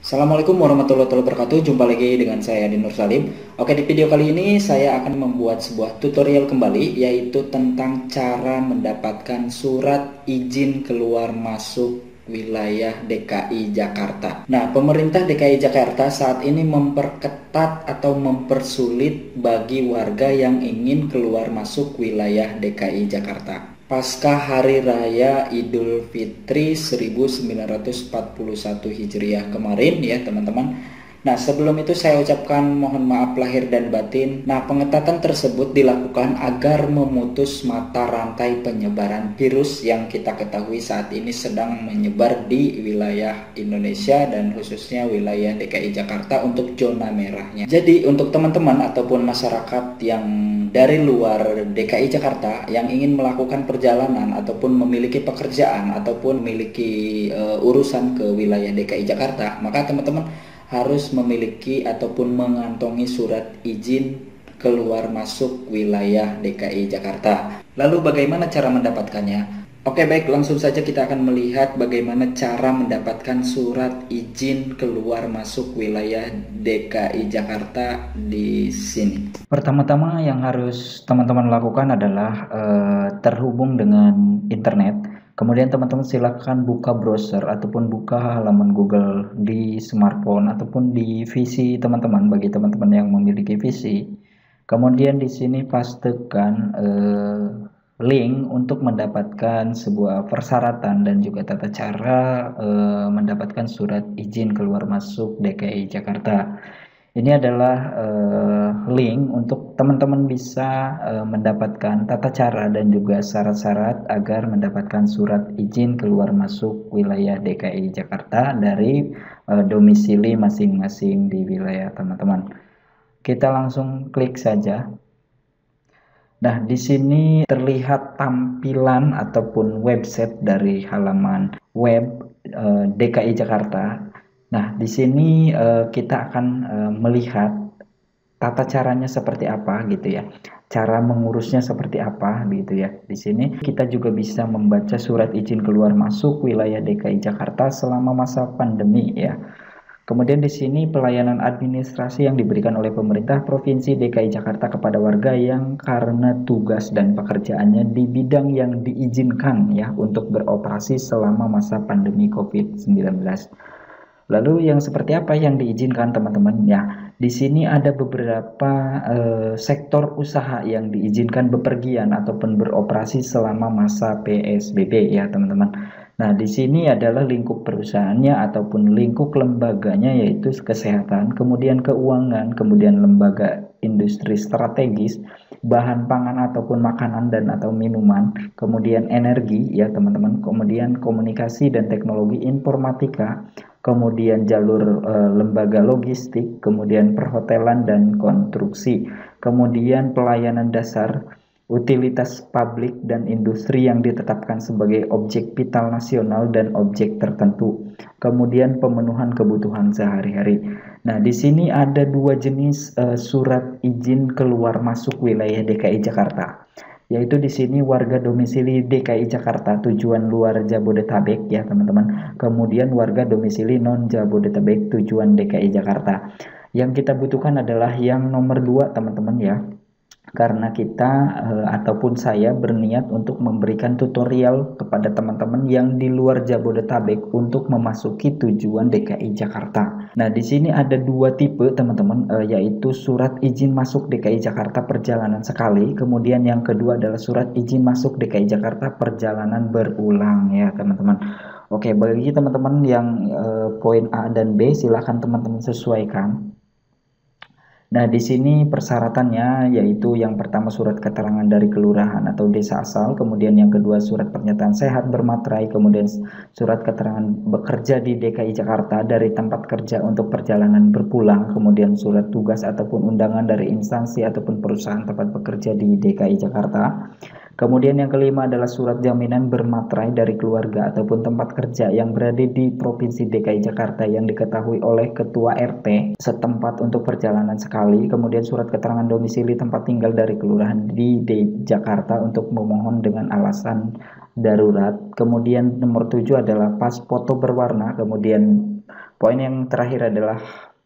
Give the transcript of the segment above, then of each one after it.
Assalamualaikum warahmatullahi wabarakatuh. Jumpa lagi dengan saya Dinur Salim. Oke, di video kali ini saya akan membuat sebuah tutorial kembali, yaitu tentang cara mendapatkan surat izin keluar masuk wilayah DKI Jakarta. Nah, pemerintah DKI Jakarta saat ini memperketat atau mempersulit bagi warga yang ingin keluar masuk wilayah DKI Jakarta pasca Hari Raya Idul Fitri 1941 Hijriah kemarin ya teman-teman. Nah, sebelum itu saya ucapkan mohon maaf lahir dan batin. Nah, pengetatan tersebut dilakukan agar memutus mata rantai penyebaran virus yang kita ketahui saat ini sedang menyebar di wilayah Indonesia dan khususnya wilayah DKI Jakarta untuk zona merahnya. Jadi untuk teman-teman ataupun masyarakat yang dari luar DKI Jakarta yang ingin melakukan perjalanan ataupun memiliki pekerjaan ataupun memiliki urusan ke wilayah DKI Jakarta, maka teman-teman harus memiliki ataupun mengantongi surat izin keluar masuk wilayah DKI Jakarta. Lalu bagaimana cara mendapatkannya? Oke, baik, langsung saja kita akan melihat bagaimana cara mendapatkan surat izin keluar masuk wilayah DKI Jakarta di sini. Pertama-tama yang harus teman-teman lakukan adalah terhubung dengan internet. Kemudian teman-teman silakan buka browser ataupun buka halaman Google di smartphone ataupun di PC teman-teman bagi teman-teman yang memiliki PC. Kemudian di sini pastekan link untuk mendapatkan sebuah persyaratan dan juga tata cara mendapatkan surat izin keluar masuk DKI Jakarta. Ini adalah link untuk teman-teman bisa mendapatkan tata cara dan juga syarat-syarat agar mendapatkan surat izin keluar masuk wilayah DKI Jakarta dari domisili masing-masing di wilayah teman-teman. Kita langsung klik saja. Nah, di sini terlihat tampilan ataupun website dari halaman web DKI Jakarta. Nah, di sini kita akan melihat tata caranya seperti apa gitu ya. Cara mengurusnya seperti apa gitu ya. Di sini kita juga bisa membaca surat izin keluar masuk wilayah DKI Jakarta selama masa pandemi ya. Kemudian di sini pelayanan administrasi yang diberikan oleh pemerintah Provinsi DKI Jakarta kepada warga yang karena tugas dan pekerjaannya di bidang yang diizinkan ya untuk beroperasi selama masa pandemi COVID-19. Lalu yang seperti apa yang diizinkan teman-teman ya? Di sini ada beberapa sektor usaha yang diizinkan bepergian ataupun beroperasi selama masa PSBB ya teman-teman. Nah, di sini adalah lingkup perusahaannya ataupun lingkup lembaganya yaitu kesehatan, kemudian keuangan, kemudian lembaga industri strategis, bahan pangan ataupun makanan dan atau minuman, kemudian energi ya teman-teman, kemudian komunikasi dan teknologi informatika, kemudian jalur lembaga logistik, kemudian perhotelan dan konstruksi, kemudian pelayanan dasar, utilitas publik dan industri yang ditetapkan sebagai objek vital nasional dan objek tertentu, kemudian pemenuhan kebutuhan sehari-hari. Nah, di sini ada dua jenis surat izin keluar masuk wilayah DKI Jakarta, yaitu di sini warga domisili DKI Jakarta tujuan luar Jabodetabek ya teman-teman. Kemudian warga domisili non Jabodetabek tujuan DKI Jakarta. Yang kita butuhkan adalah yang nomor 2 teman-teman ya. Karena kita ataupun saya berniat untuk memberikan tutorial kepada teman-teman yang di luar Jabodetabek untuk memasuki tujuan DKI Jakarta. Nah, di sini ada dua tipe teman-teman, yaitu surat izin masuk DKI Jakarta perjalanan sekali, kemudian yang kedua adalah surat izin masuk DKI Jakarta perjalanan berulang ya teman-teman. Oke, bagi teman-teman yang poin A dan B silahkan teman-teman sesuaikan. Nah, di sini persyaratannya yaitu yang pertama surat keterangan dari kelurahan atau desa asal, kemudian yang kedua surat pernyataan sehat bermaterai, kemudian surat keterangan bekerja di DKI Jakarta dari tempat kerja untuk perjalanan berpulang, kemudian surat tugas ataupun undangan dari instansi ataupun perusahaan tempat bekerja di DKI Jakarta. Kemudian yang kelima adalah surat jaminan bermaterai dari keluarga ataupun tempat kerja yang berada di Provinsi DKI Jakarta yang diketahui oleh Ketua RT setempat untuk perjalanan sekali. Kemudian surat keterangan domisili tempat tinggal dari kelurahan di Jakarta untuk memohon dengan alasan darurat. Kemudian nomor 7 adalah pas foto berwarna, kemudian poin yang terakhir adalah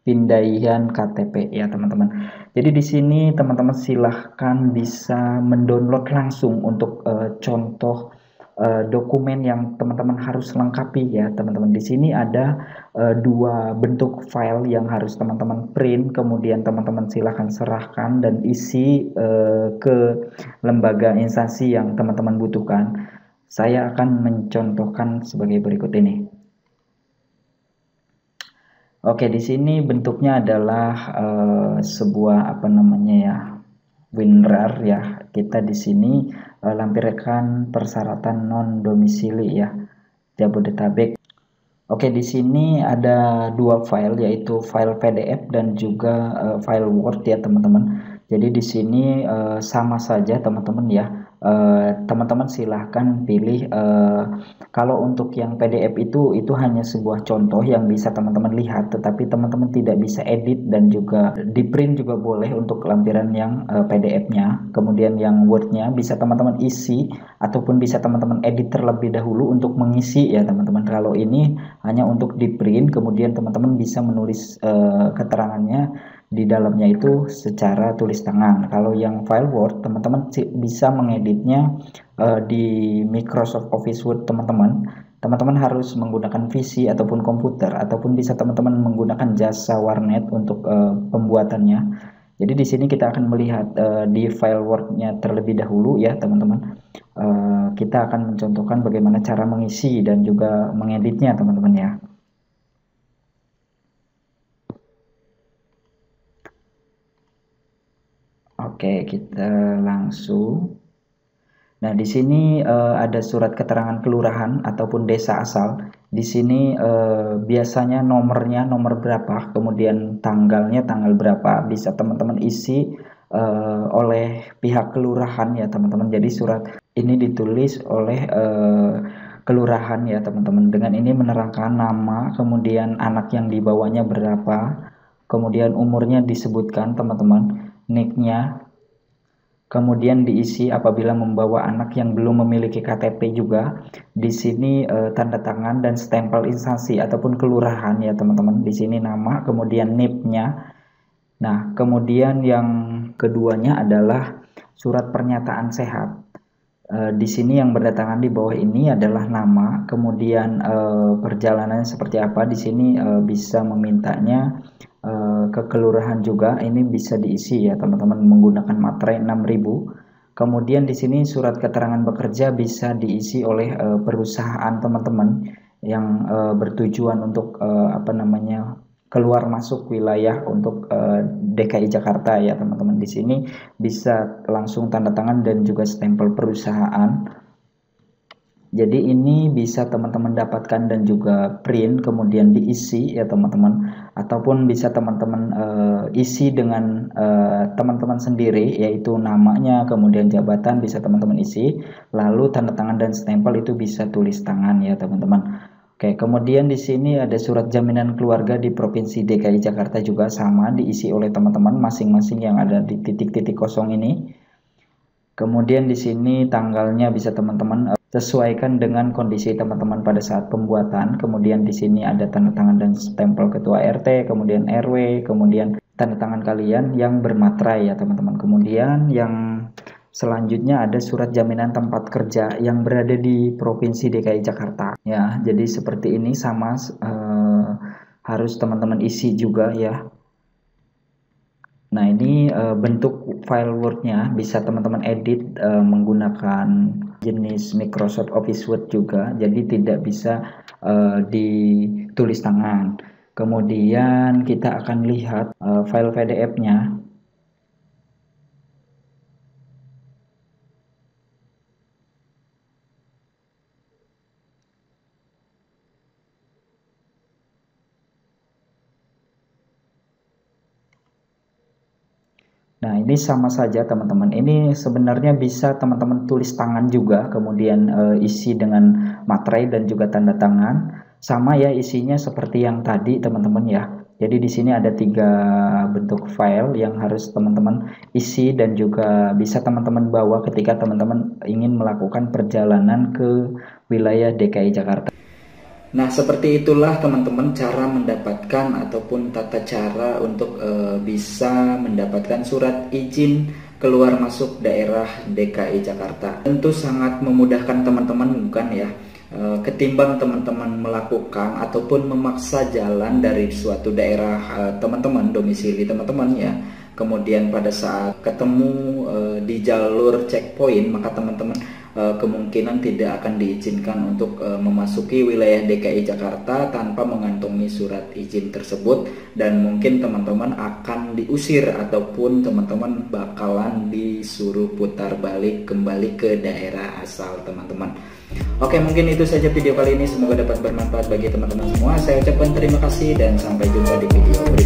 pindahan KTP ya teman-teman. Jadi di sini teman-teman silahkan bisa mendownload langsung untuk contoh dokumen yang teman-teman harus lengkapi ya teman-teman. Di sini ada dua bentuk file yang harus teman-teman print, kemudian teman-teman silahkan serahkan dan isi ke lembaga instansi yang teman-teman butuhkan. Saya akan mencontohkan sebagai berikut ini. Oke, di sini bentuknya adalah sebuah WinRAR ya. Kita di sini lampirkan persyaratan non domisili ya, Jabodetabek. Oke, di sini ada dua file, yaitu file PDF dan juga file Word ya teman-teman. Jadi di sini sama saja teman-teman ya. Teman-teman silahkan pilih. Kalau untuk yang PDF itu hanya sebuah contoh yang bisa teman-teman lihat, tetapi teman-teman tidak bisa edit dan juga di print juga boleh untuk lampiran yang PDF-nya. Kemudian yang Word-nya bisa teman-teman isi ataupun bisa teman-teman edit terlebih dahulu untuk mengisi ya teman-teman. Kalau ini hanya untuk di print, kemudian teman-teman bisa menulis keterangannya di dalamnya itu secara tulis tangan. Kalau yang file Word, teman-teman bisa mengeditnya di Microsoft Office Word teman-teman. Teman-teman harus menggunakan PC ataupun komputer, ataupun bisa teman-teman menggunakan jasa warnet untuk pembuatannya. Jadi di sini kita akan melihat di file Word-nya terlebih dahulu ya teman-teman. Kita akan mencontohkan bagaimana cara mengisi dan juga mengeditnya teman-teman ya. Oke, kita langsung. Nah, di sini ada surat keterangan kelurahan ataupun desa asal. Di sini biasanya nomornya nomor berapa, kemudian tanggalnya tanggal berapa, bisa teman-teman isi oleh pihak kelurahan ya teman-teman. Jadi surat ini ditulis oleh kelurahan ya teman-teman. Dengan ini menerangkan nama, kemudian anak yang dibawanya berapa, kemudian umurnya disebutkan teman-teman, nicknya, kemudian diisi apabila membawa anak yang belum memiliki KTP juga. Di sini tanda tangan dan stempel instansi ataupun kelurahan ya teman-teman. Di sini nama, kemudian NIP-nya. Nah, kemudian yang keduanya adalah surat pernyataan sehat. Di sini yang berdatangan di bawah ini adalah nama, kemudian perjalanannya seperti apa. Di sini bisa memintanya ke kelurahan juga. Ini bisa diisi ya teman-teman menggunakan materai 6000. Kemudian di sini surat keterangan bekerja bisa diisi oleh perusahaan teman-teman yang bertujuan untuk keluar masuk wilayah untuk DKI Jakarta ya teman-teman. Di sini bisa langsung tanda tangan dan juga stempel perusahaan. Jadi ini bisa teman-teman dapatkan dan juga print kemudian diisi ya teman-teman, ataupun bisa teman-teman isi dengan teman-teman sendiri, yaitu namanya kemudian jabatan bisa teman-teman isi, lalu tanda tangan dan stempel itu bisa tulis tangan ya teman-teman. Oke, kemudian di sini ada surat jaminan keluarga di Provinsi DKI Jakarta juga sama diisi oleh teman-teman masing-masing yang ada di titik-titik kosong ini. Kemudian di sini tanggalnya bisa teman-teman sesuaikan dengan kondisi teman-teman pada saat pembuatan. Kemudian di sini ada tanda tangan dan stempel ketua RT, kemudian RW, kemudian tanda tangan kalian yang bermaterai ya teman-teman. Kemudian yang selanjutnya ada surat jaminan tempat kerja yang berada di Provinsi DKI Jakarta. Ya, jadi seperti ini sama harus teman-teman isi juga ya. Nah, ini bentuk file Word-nya bisa teman-teman edit menggunakan jenis Microsoft Office Word juga. Jadi tidak bisa ditulis tangan. Kemudian kita akan lihat file PDF-nya. Nah, ini sama saja teman-teman. Ini sebenarnya bisa teman-teman tulis tangan juga, kemudian isi dengan materai dan juga tanda tangan. Sama ya isinya seperti yang tadi teman-teman ya. Jadi di sini ada 3 bentuk file yang harus teman-teman isi dan juga bisa teman-teman bawa ketika teman-teman ingin melakukan perjalanan ke wilayah DKI Jakarta. Nah, seperti itulah teman-teman cara mendapatkan ataupun tata cara untuk bisa mendapatkan surat izin keluar masuk daerah DKI Jakarta. Tentu sangat memudahkan teman-teman, bukan ya? Ketimbang teman-teman melakukan ataupun memaksa jalan dari suatu daerah teman-teman, domisili teman-teman ya. Kemudian pada saat ketemu di jalur checkpoint, maka teman-teman kemungkinan tidak akan diizinkan untuk memasuki wilayah DKI Jakarta tanpa mengantongi surat izin tersebut, dan mungkin teman-teman akan diusir ataupun teman-teman bakalan disuruh putar balik kembali ke daerah asal teman-teman. Oke, mungkin itu saja video kali ini, semoga dapat bermanfaat bagi teman-teman semua. Saya ucapkan terima kasih dan sampai jumpa di video berikutnya.